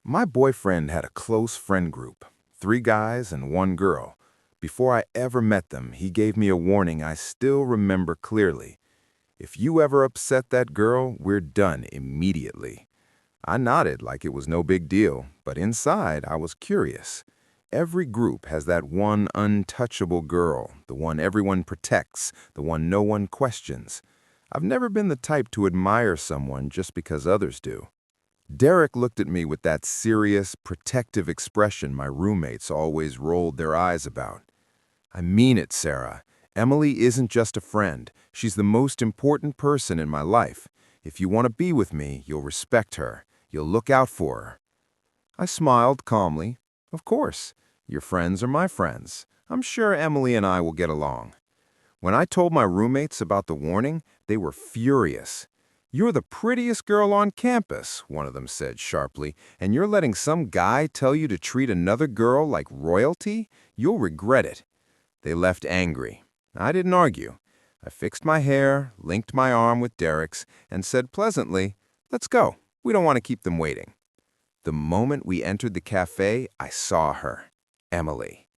My boyfriend had a close friend group, 3 guys and 1 girl. Before I ever met them, he gave me a warning I still remember clearly. If you ever upset that girl, we're done immediately. I nodded like it was no big deal, but inside I was curious. Every group has that one untouchable girl, the one everyone protects, the one no one questions. I've never been the type to admire someone just because others do. Derek looked at me with that serious, protective expression my roommates always rolled their eyes about. I mean it, Sarah. Emily isn't just a friend. She's the most important person in my life. If you want to be with me, you'll respect her. You'll look out for her. I smiled calmly. Of course. Your friends are my friends. I'm sure Emily and I will get along. When I told my roommates about the warning, they were furious. "You're the prettiest girl on campus," one of them said sharply, "and you're letting some guy tell you to treat another girl like royalty? You'll regret it." They left angry. I didn't argue. I fixed my hair, linked my arm with Derek's, and said pleasantly, "Let's go. We don't want to keep them waiting." The moment we entered the cafe, I saw her, Emily.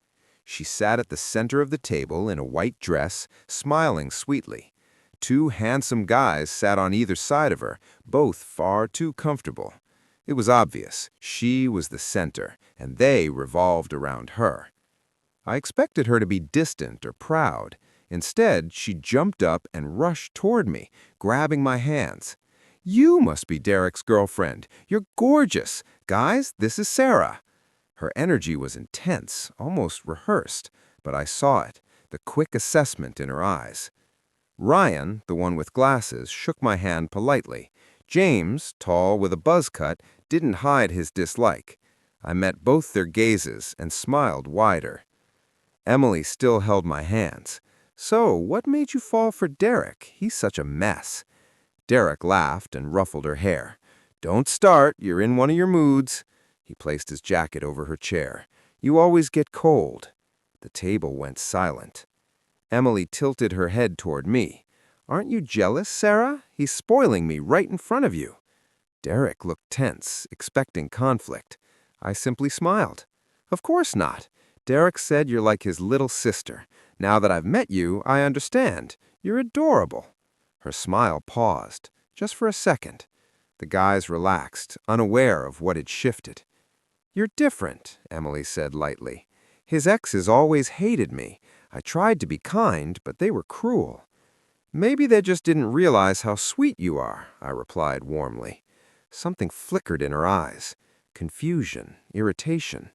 She sat at the center of the table in a white dress, smiling sweetly. 2 handsome guys sat on either side of her, both far too comfortable. It was obvious she was the center, and they revolved around her. I expected her to be distant or proud. Instead, she jumped up and rushed toward me, grabbing my hands. "You must be Derek's girlfriend. You're gorgeous. Guys, this is Sarah." Her energy was intense, almost rehearsed, but I saw it, the quick assessment in her eyes. Ryan, the one with glasses, shook my hand politely. James, tall with a buzz cut, didn't hide his dislike. I met both their gazes and smiled wider. Emily still held my hands. "So, what made you fall for Derek? He's such a mess." Derek laughed and ruffled her hair. "Don't start, you're in one of your moods." He placed his jacket over her chair. "You always get cold." The table went silent. Emily tilted her head toward me. "Aren't you jealous, Sarah? He's spoiling me right in front of you." Derek looked tense, expecting conflict. I simply smiled. "Of course not. Derek said you're like his little sister. Now that I've met you, I understand. You're adorable." Her smile paused, just for a second. The guys relaxed, unaware of what had shifted. "You're different," Emily said lightly. "His exes always hated me. I tried to be kind, but they were cruel." "Maybe they just didn't realize how sweet you are," I replied warmly. Something flickered in her eyes. Confusion, irritation.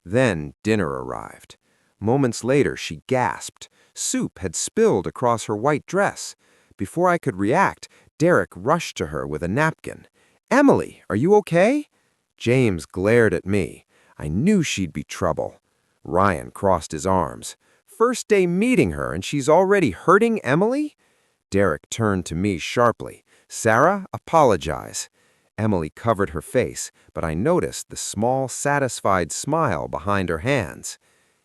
Then dinner arrived. Moments later, she gasped. Soup had spilled across her white dress. Before I could react, Derek rushed to her with a napkin. "Emily, are you okay?" James glared at me. I knew she'd be trouble. Ryan crossed his arms. "First day meeting her, and she's already hurting Emily?" Derek turned to me sharply. "Sarah, apologize." Emily covered her face, but I noticed the small, satisfied smile behind her hands.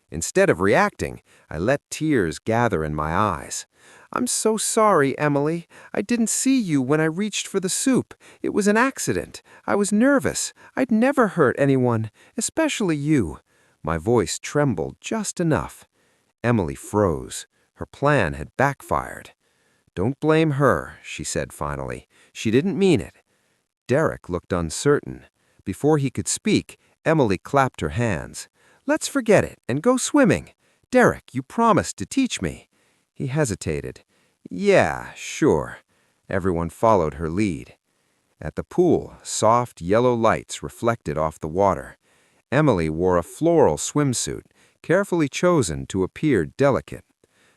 Instead of reacting, I let tears gather in my eyes. "I'm so sorry, Emily. I didn't see you when I reached for the soup. It was an accident. I was nervous. I'd never hurt anyone, especially you." My voice trembled just enough. Emily froze. Her plan had backfired. "Don't blame her," she said finally. "She didn't mean it." Derek looked uncertain. Before he could speak, Emily clapped her hands. "Let's forget it and go swimming. Derek, you promised to teach me." He hesitated. "Yeah, sure." Everyone followed her lead. At the pool, soft yellow lights reflected off the water. Emily wore a floral swimsuit, carefully chosen to appear delicate.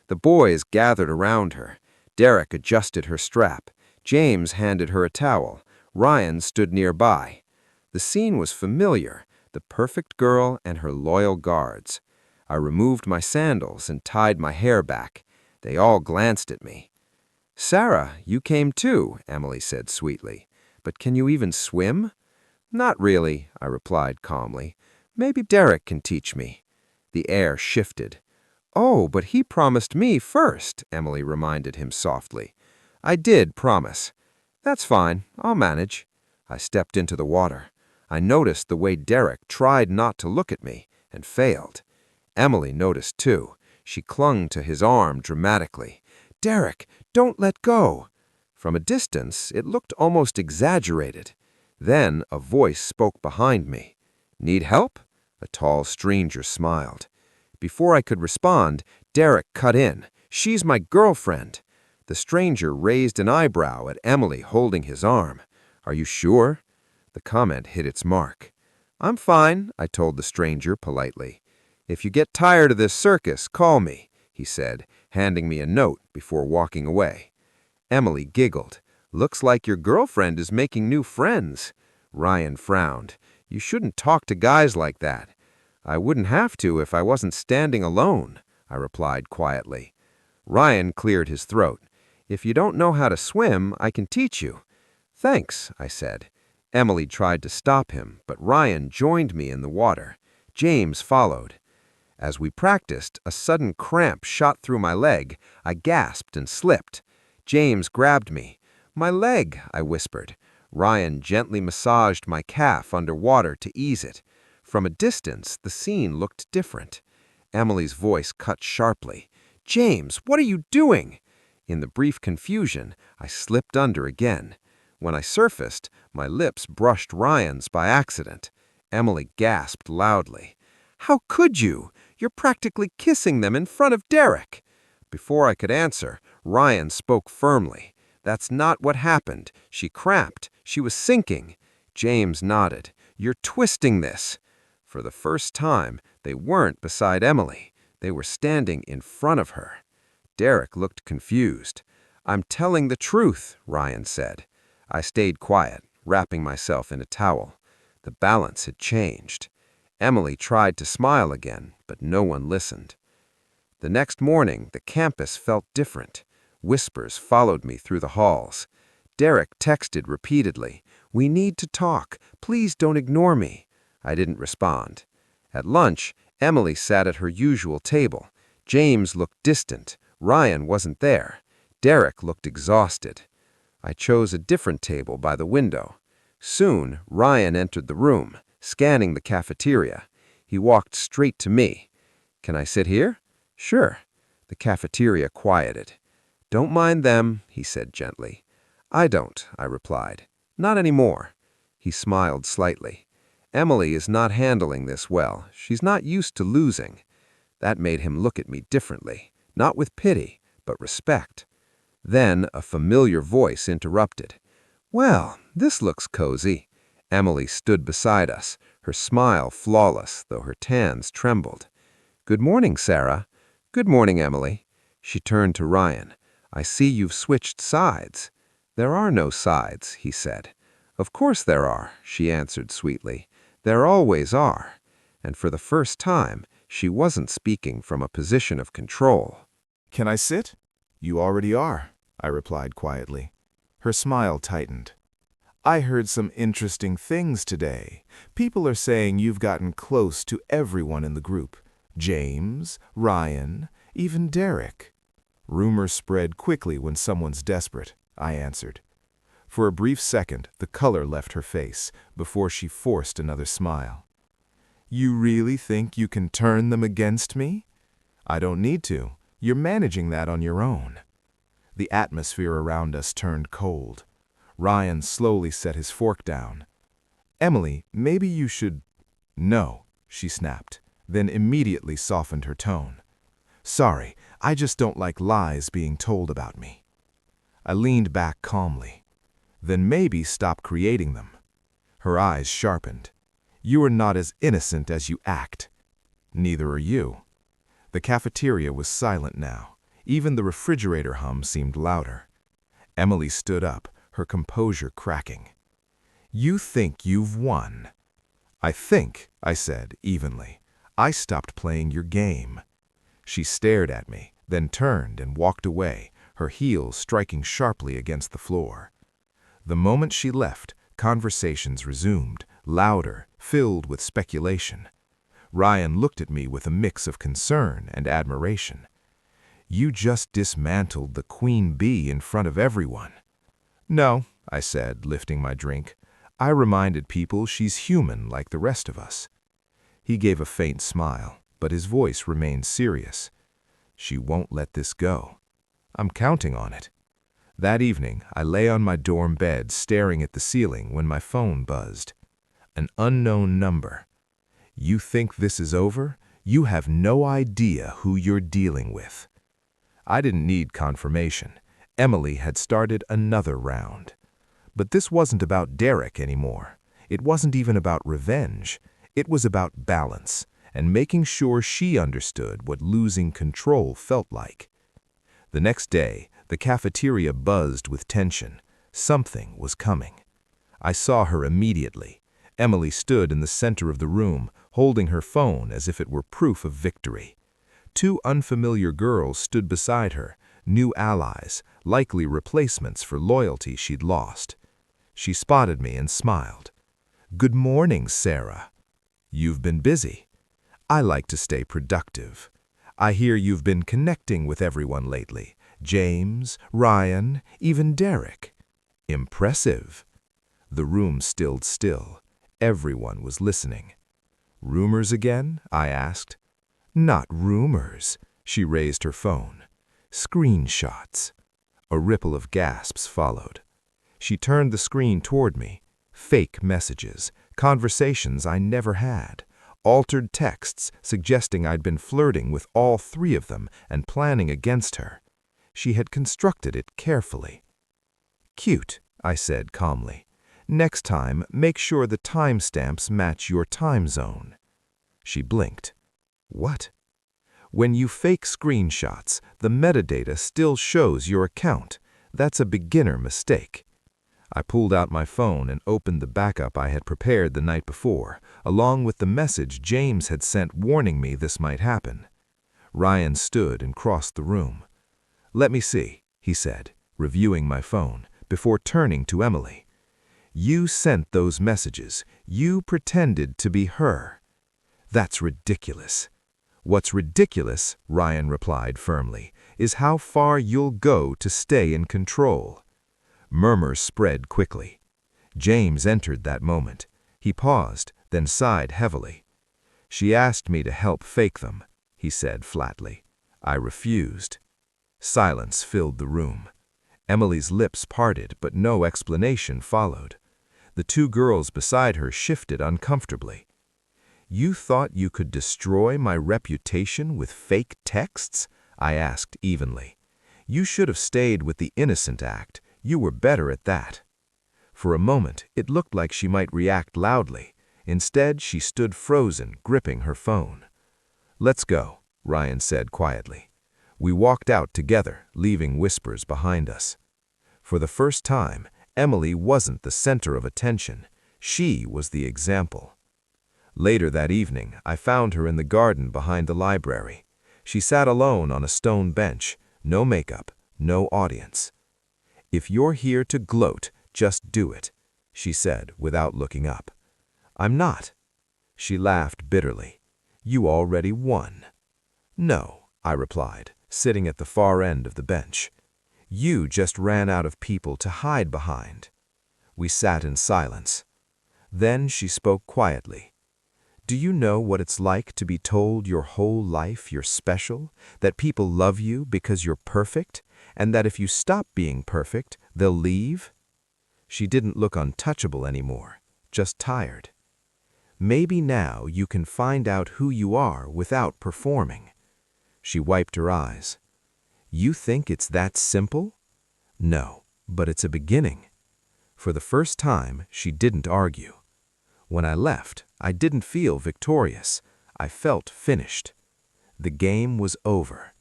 The boys gathered around her. Derek adjusted her strap. James handed her a towel. Ryan stood nearby. The scene was familiar, the perfect girl and her loyal guards. I removed my sandals and tied my hair back. They all glanced at me. "Sarah, you came too," Emily said sweetly. "But can you even swim?" "Not really," I replied calmly. "Maybe Derek can teach me." The air shifted. "Oh, but he promised me first," Emily reminded him softly. "I did promise." "That's fine. I'll manage." I stepped into the water. I noticed the way Derek tried not to look at me and failed. Emily noticed too. She clung to his arm dramatically. "Derek, don't let go." From a distance, it looked almost exaggerated. Then a voice spoke behind me. "Need help?" A tall stranger smiled. Before I could respond, Derek cut in. "She's my girlfriend." The stranger raised an eyebrow at Emily holding his arm. "Are you sure?" The comment hit its mark. "I'm fine," I told the stranger politely. "If you get tired of this circus, call me," he said, handing me a note before walking away. Emily giggled. "Looks like your girlfriend is making new friends." Ryan frowned. "You shouldn't talk to guys like that." "I wouldn't have to if I wasn't standing alone," I replied quietly. Ryan cleared his throat. "If you don't know how to swim, I can teach you." "Thanks," I said. Emily tried to stop him, but Ryan joined me in the water. James followed. As we practiced, a sudden cramp shot through my leg. I gasped and slipped. James grabbed me. "My leg," I whispered. Ryan gently massaged my calf underwater to ease it. From a distance, the scene looked different. Emily's voice cut sharply. "James, what are you doing?" In the brief confusion, I slipped under again. When I surfaced, my lips brushed Ryan's by accident. Emily gasped loudly. "How could you? You're practically kissing them in front of Derek." Before I could answer, Ryan spoke firmly. "That's not what happened. She cramped. She was sinking." James nodded. "You're twisting this." For the first time, they weren't beside Emily. They were standing in front of her. Derek looked confused. "I'm telling the truth," Ryan said. I stayed quiet, wrapping myself in a towel. The balance had changed. Emily tried to smile again, but no one listened. The next morning, the campus felt different. Whispers followed me through the halls. Derek texted repeatedly, "We need to talk. Please don't ignore me." I didn't respond. At lunch, Emily sat at her usual table. James looked distant. Ryan wasn't there. Derek looked exhausted. I chose a different table by the window. Soon, Ryan entered the room, scanning the cafeteria. He walked straight to me. "Can I sit here?" "Sure." The cafeteria quieted. "Don't mind them," he said gently. "I don't," I replied. "Not anymore." He smiled slightly. "Emily is not handling this well. She's not used to losing." That made him look at me differently, not with pity, but respect. Then a familiar voice interrupted. "Well, this looks cozy." Emily stood beside us, her smile flawless, though her tans trembled. "Good morning, Sarah." "Good morning, Emily." She turned to Ryan. "I see you've switched sides." "There are no sides," he said. "Of course there are," she answered sweetly. "There always are." And for the first time, she wasn't speaking from a position of control. "Can I sit?" "You already are," I replied quietly. Her smile tightened. "I heard some interesting things today. People are saying you've gotten close to everyone in the group. James, Ryan, even Derek." "Rumors spread quickly when someone's desperate," I answered. For a brief second, the color left her face before she forced another smile. "You really think you can turn them against me?" "I don't need to. You're managing that on your own." The atmosphere around us turned cold. Ryan slowly set his fork down. "Emily, maybe you should—" "No," she snapped, then immediately softened her tone. "Sorry, I just don't like lies being told about me." I leaned back calmly. "Then maybe stop creating them." Her eyes sharpened. "You are not as innocent as you act." "Neither are you." The cafeteria was silent now. Even the refrigerator hum seemed louder. Emily stood up, her composure cracking. "You think you've won." "I think," I said evenly. "I stopped playing your game." She stared at me, then turned and walked away, her heels striking sharply against the floor. The moment she left, conversations resumed, louder, filled with speculation. Ryan looked at me with a mix of concern and admiration. "You just dismantled the queen bee in front of everyone." "No," I said, lifting my drink. I reminded people she's human like the rest of us. He gave a faint smile, but his voice remained serious. She won't let this go. I'm counting on it. That evening, I lay on my dorm bed staring at the ceiling when my phone buzzed. An unknown number. You think this is over? You have no idea who you're dealing with. I didn't need confirmation. Emily had started another round. But this wasn't about Derek anymore. It wasn't even about revenge. It was about balance and making sure she understood what losing control felt like. The next day, the cafeteria buzzed with tension. Something was coming. I saw her immediately. Emily stood in the center of the room, holding her phone as if it were proof of victory. Two unfamiliar girls stood beside her, new allies, likely replacements for loyalty she'd lost. She spotted me and smiled. "Good morning, Sarah. You've been busy. I like to stay productive. I hear you've been connecting with everyone lately. James, Ryan, even Derek. Impressive." The room stood still. Everyone was listening. "Rumors again?" I asked. "Not rumors." She raised her phone. "Screenshots." A ripple of gasps followed. She turned the screen toward me. Fake messages, conversations I never had, altered texts suggesting I'd been flirting with all three of them and planning against her. She had constructed it carefully. "Cute," I said calmly. "Next time, make sure the timestamps match your time zone." She blinked. "What?" "When you fake screenshots, the metadata still shows your account. That's a beginner mistake." I pulled out my phone and opened the backup I had prepared the night before, along with the message James had sent warning me this might happen. Ryan stood and crossed the room. "Let me see," he said, reviewing my phone, before turning to Emily. "You sent those messages. You pretended to be her." "That's ridiculous." "What's ridiculous," Ryan replied firmly, "is how far you'll go to stay in control." Murmurs spread quickly. James entered that moment. He paused, then sighed heavily. "She asked me to help fake them," he said flatly. I refused. Silence filled the room. Emily's lips parted, but no explanation followed. The two girls beside her shifted uncomfortably. "You thought you could destroy my reputation with fake texts?" I asked evenly. "You should have stayed with the innocent act. You were better at that." For a moment, it looked like she might react loudly. Instead, she stood frozen, gripping her phone. "Let's go," Ryan said quietly. We walked out together, leaving whispers behind us. For the first time, Emily wasn't the center of attention. She was the example. Later that evening, I found her in the garden behind the library. She sat alone on a stone bench, no makeup, no audience. "If you're here to gloat, just do it," she said without looking up. "I'm not." She laughed bitterly. "You already won." "No," I replied, sitting at the far end of the bench. "You just ran out of people to hide behind." We sat in silence. Then she spoke quietly. "Do you know what it's like to be told your whole life you're special, that people love you because you're perfect, and that if you stop being perfect, they'll leave?" She didn't look untouchable anymore, just tired. "Maybe now you can find out who you are without performing." She wiped her eyes. "You think it's that simple?" "No, but it's a beginning." For the first time, she didn't argue. When I left, I didn't feel victorious. I felt finished. The game was over.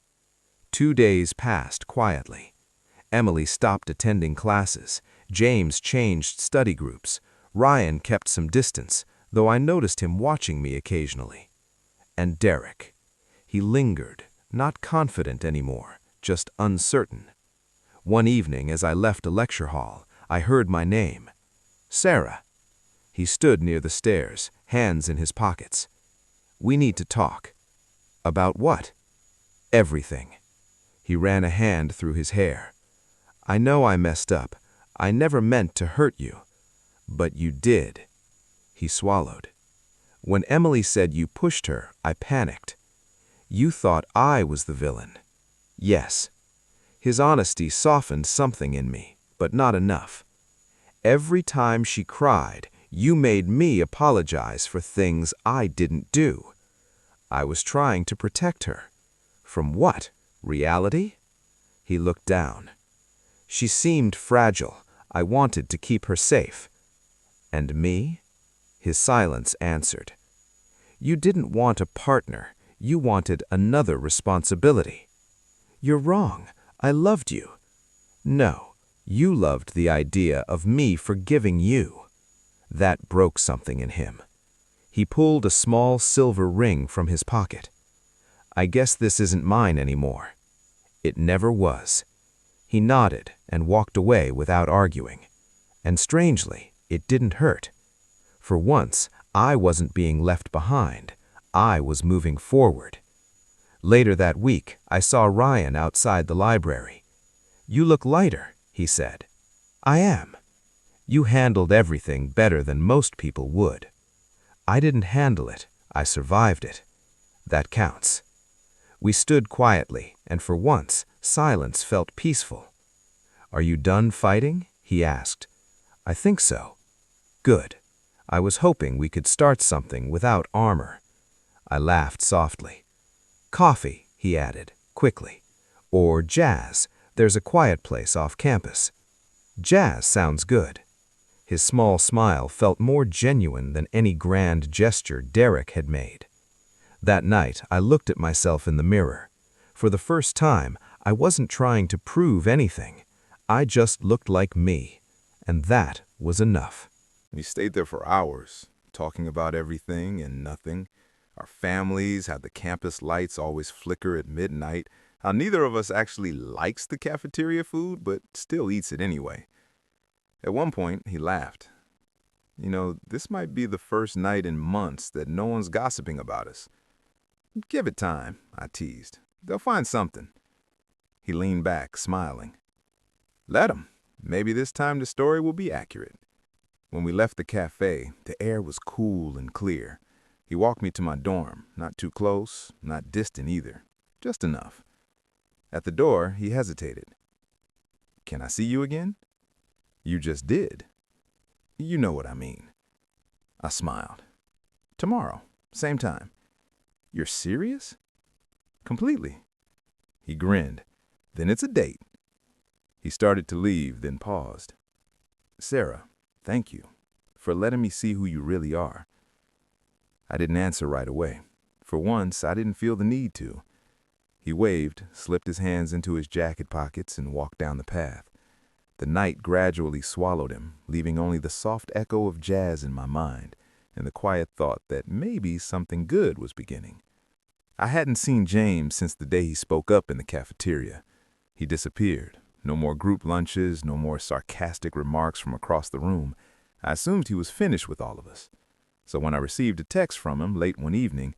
2 days passed quietly. Emily stopped attending classes. James changed study groups. Ryan kept some distance, though I noticed him watching me occasionally. And Derek. He lingered, not confident anymore, just uncertain. One evening, as I left a lecture hall, I heard my name. "Sarah." He stood near the stairs, hands in his pockets. "We need to talk." "About what?" "Everything." He ran a hand through his hair. "I know I messed up. I never meant to hurt you. But you did. He swallowed. When Emily said you pushed her, I panicked. You thought I was the villain. Yes. His honesty softened something in me, but not enough. Every time she cried, you made me apologize for things I didn't do. I was trying to protect her. From what? Reality? He looked down. She seemed fragile. I wanted to keep her safe. And me? His silence answered. You didn't want a partner. You wanted another responsibility. You're wrong. I loved you. No, you loved the idea of me forgiving you. That broke something in him. He pulled a small silver ring from his pocket. I guess this isn't mine anymore. It never was. He nodded and walked away without arguing. And strangely, it didn't hurt. For once, I wasn't being left behind. I was moving forward. Later that week, I saw Ryan outside the library. You look lighter, he said. I am. You handled everything better than most people would. I didn't handle it. I survived it. That counts. We stood quietly, and for once, silence felt peaceful. Are you done fighting? He asked. I think so. Good. I was hoping we could start something without armor. I laughed softly. Coffee, he added, quickly. Or jazz. There's a quiet place off campus. Jazz sounds good. His small smile felt more genuine than any grand gesture Derek had made. That night, I looked at myself in the mirror. For the first time, I wasn't trying to prove anything. I just looked like me. And that was enough. We stayed there for hours, talking about everything and nothing. Our families, how the campus lights always flicker at midnight, how neither of us actually likes the cafeteria food, but still eats it anyway. At one point, he laughed. You know, this might be the first night in months that no one's gossiping about us. Give it time, I teased. They'll find something. He leaned back, smiling. Let 'em. Maybe this time the story will be accurate. When we left the cafe, the air was cool and clear. He walked me to my dorm, not too close, not distant either, just enough. At the door, he hesitated. Can I see you again? You just did. You know what I mean. I smiled. Tomorrow, same time. You're serious? Completely. He grinned. Then it's a date. He started to leave, then paused. Sarah, thank you for letting me see who you really are. I didn't answer right away. For once, I didn't feel the need to. He waved, slipped his hands into his jacket pockets, and walked down the path. The night gradually swallowed him, leaving only the soft echo of jazz in my mind and the quiet thought that maybe something good was beginning. I hadn't seen James since the day he spoke up in the cafeteria. He disappeared. No more group lunches, no more sarcastic remarks from across the room. I assumed he was finished with all of us. So when I received a text from him late one evening,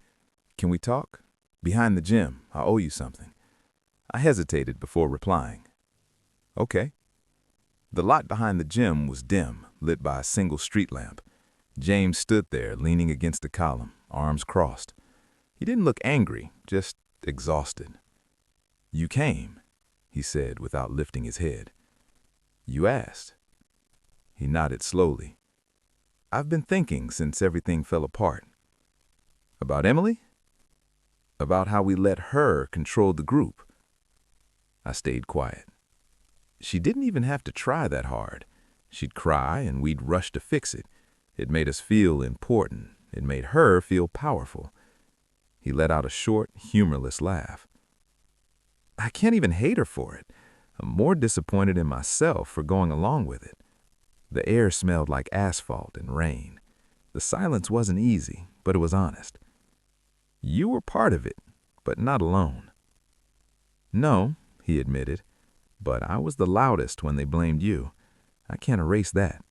"Can we talk? Behind the gym, I owe you something." I hesitated before replying. Okay. The lot behind the gym was dim, lit by a single street lamp. James stood there, leaning against a column, arms crossed. He didn't look angry, just exhausted. You came, he said without lifting his head. You asked. He nodded slowly. I've been thinking since everything fell apart. About Emily? About how we let her control the group. I stayed quiet. She didn't even have to try that hard. She'd cry and we'd rush to fix it. It made us feel important. It made her feel powerful. He let out a short, humorless laugh. I can't even hate her for it. I'm more disappointed in myself for going along with it. The air smelled like asphalt and rain. The silence wasn't easy, but it was honest. You were part of it, but not alone. No, he admitted, but I was the loudest when they blamed you. I can't erase that.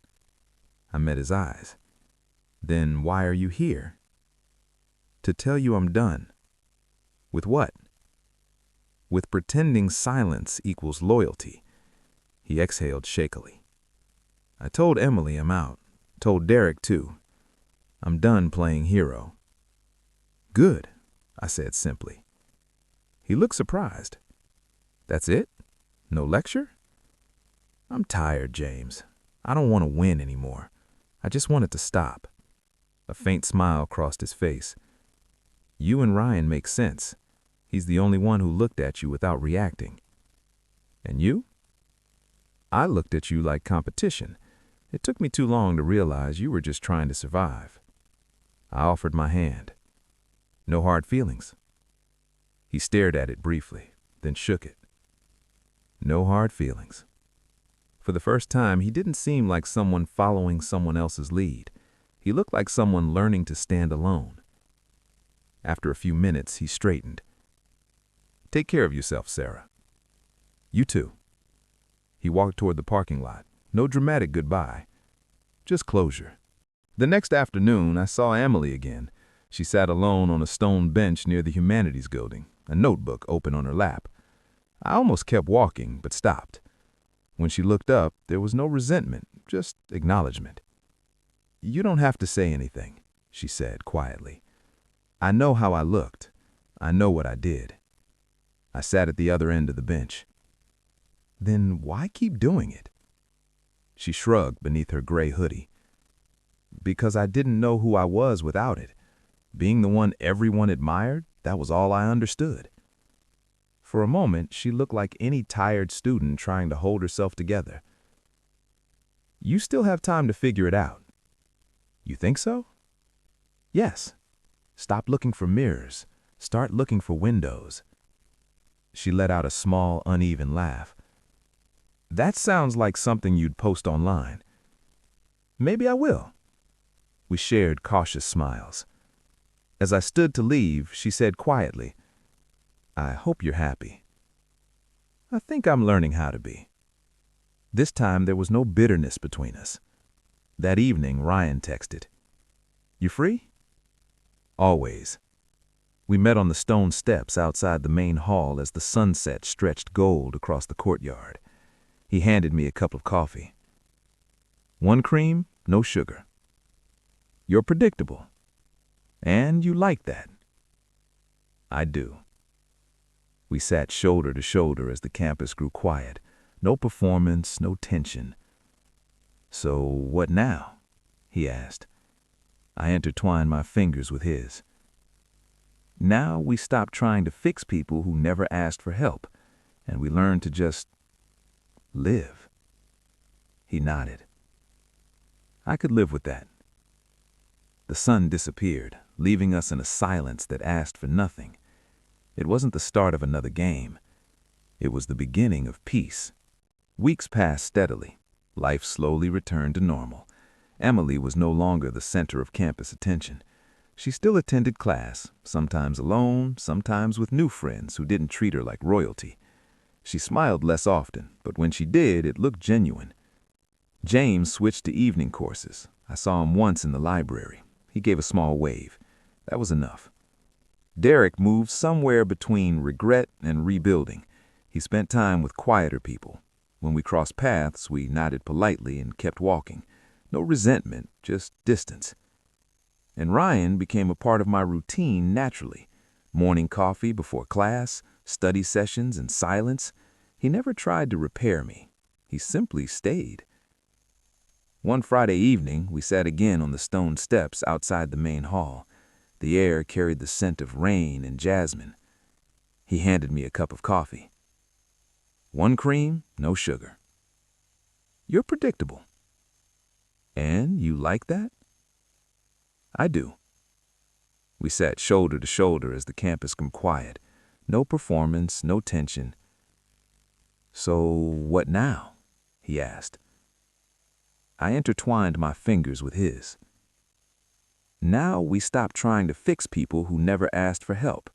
I met his eyes. Then why are you here? To tell you I'm done. With what? With pretending silence equals loyalty. He exhaled shakily. I told Emily I'm out. Told Derek, too. I'm done playing hero. Good, I said simply. He looked surprised. That's it? No lecture? I'm tired, James. I don't want to win anymore. I just want it to stop. A faint smile crossed his face. You and Ryan make sense. He's the only one who looked at you without reacting. And you? I looked at you like competition. It took me too long to realize you were just trying to survive. I offered my hand. No hard feelings. He stared at it briefly, then shook it. No hard feelings. For the first time, he didn't seem like someone following someone else's lead. He looked like someone learning to stand alone. After a few minutes, he straightened. Take care of yourself, Sarah. You too. He walked toward the parking lot. No dramatic goodbye. Just closure. The next afternoon, I saw Emily again. She sat alone on a stone bench near the humanities building, a notebook open on her lap. I almost kept walking, but stopped. When she looked up, there was no resentment, just acknowledgement. You don't have to say anything, she said quietly. I know how I looked. I know what I did. I sat at the other end of the bench. Then why keep doing it? She shrugged beneath her gray hoodie. Because I didn't know who I was without it. Being the one everyone admired, that was all I understood. For a moment, she looked like any tired student trying to hold herself together. You still have time to figure it out. You think so? Yes. Stop looking for mirrors. Start looking for windows. She let out a small, uneven laugh. That sounds like something you'd post online. Maybe I will. We shared cautious smiles. As I stood to leave, she said quietly, I hope you're happy. I think I'm learning how to be. This time there was no bitterness between us. That evening, Ryan texted, You free? Always. We met on the stone steps outside the main hall as the sunset stretched gold across the courtyard. He handed me a cup of coffee. 1 cream, no sugar. You're predictable. And you like that. I do. We sat shoulder to shoulder as the campus grew quiet. No performance, no tension. So what now? He asked. I intertwined my fingers with his. Now we stop trying to fix people who never asked for help, and we learn to just live. He nodded. I could live with that. The sun disappeared, leaving us in a silence that asked for nothing. It wasn't the start of another game. It was the beginning of peace. Weeks passed steadily. Life slowly returned to normal. Emily was no longer the center of campus attention. She still attended class, sometimes alone, sometimes with new friends who didn't treat her like royalty. She smiled less often, but when she did, it looked genuine. James switched to evening courses. I saw him once in the library. He gave a small wave. That was enough. Derek moved somewhere between regret and rebuilding. He spent time with quieter people. When we crossed paths, we nodded politely and kept walking. No resentment, just distance. And Ryan became a part of my routine naturally. Morning coffee before class, study sessions in silence. He never tried to repair me. He simply stayed. One Friday evening, we sat again on the stone steps outside the main hall. The air carried the scent of rain and jasmine. He handed me a cup of coffee. 1 cream, no sugar. You're predictable. And you like that? I do. We sat shoulder to shoulder as the campus grew quiet. No performance, no tension. So what now? He asked. I intertwined my fingers with his. Now we stop trying to fix people who never asked for help,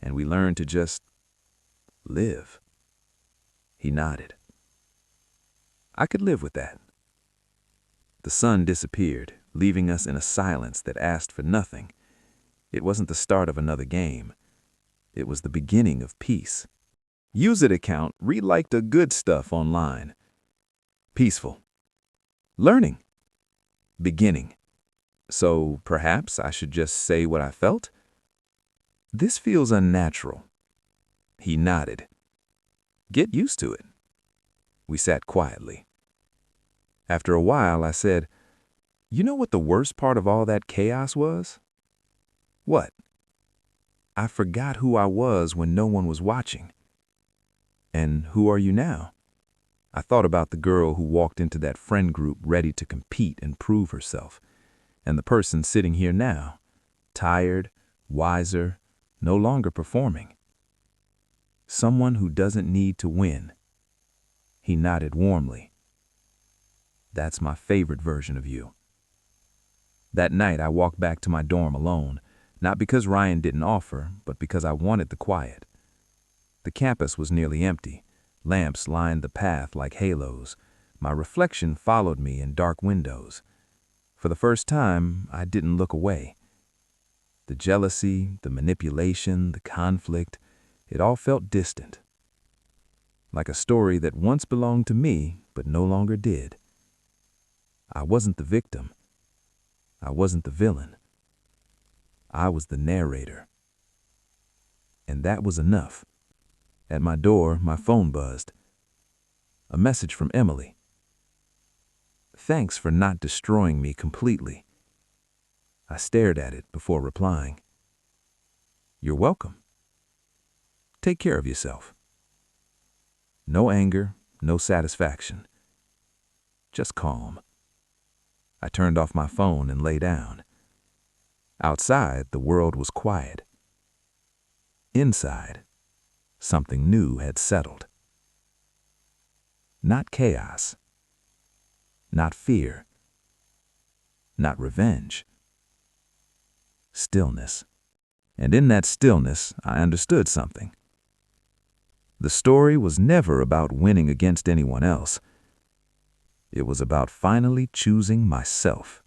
and we learn to just live. He nodded. I could live with that. The sun disappeared, leaving us in a silence that asked for nothing. It wasn't the start of another game. It was the beginning of peace. Use It account re-liked a good stuff online. Peaceful. Learning. Beginning. So perhaps I should just say what I felt? This feels unnatural. He nodded. Get used to it. We sat quietly. After a while, I said, you know what the worst part of all that chaos was? What? I forgot who I was when no one was watching. And who are you now? I thought about the girl who walked into that friend group ready to compete and prove herself, and the person sitting here now, tired, wiser, no longer performing. Someone who doesn't need to win. He nodded warmly. That's my favorite version of you. That night, I walked back to my dorm alone, not because Ryan didn't offer, but because I wanted the quiet. The campus was nearly empty. Lamps lined the path like halos. My reflection followed me in dark windows. For the first time, I didn't look away. The jealousy, the manipulation, the conflict, it all felt distant. Like a story that once belonged to me, but no longer did. I wasn't the victim. I wasn't the villain. I was the narrator. And that was enough. At my door, my phone buzzed. A message from Emily. Thanks for not destroying me completely. I stared at it before replying. You're welcome. Take care of yourself. No anger, no satisfaction. Just calm. I turned off my phone and lay down. Outside, the world was quiet. Inside, something new had settled. Not chaos. Not fear. Not revenge. Stillness. And in that stillness, I understood something. The story was never about winning against anyone else. It was about finally choosing myself.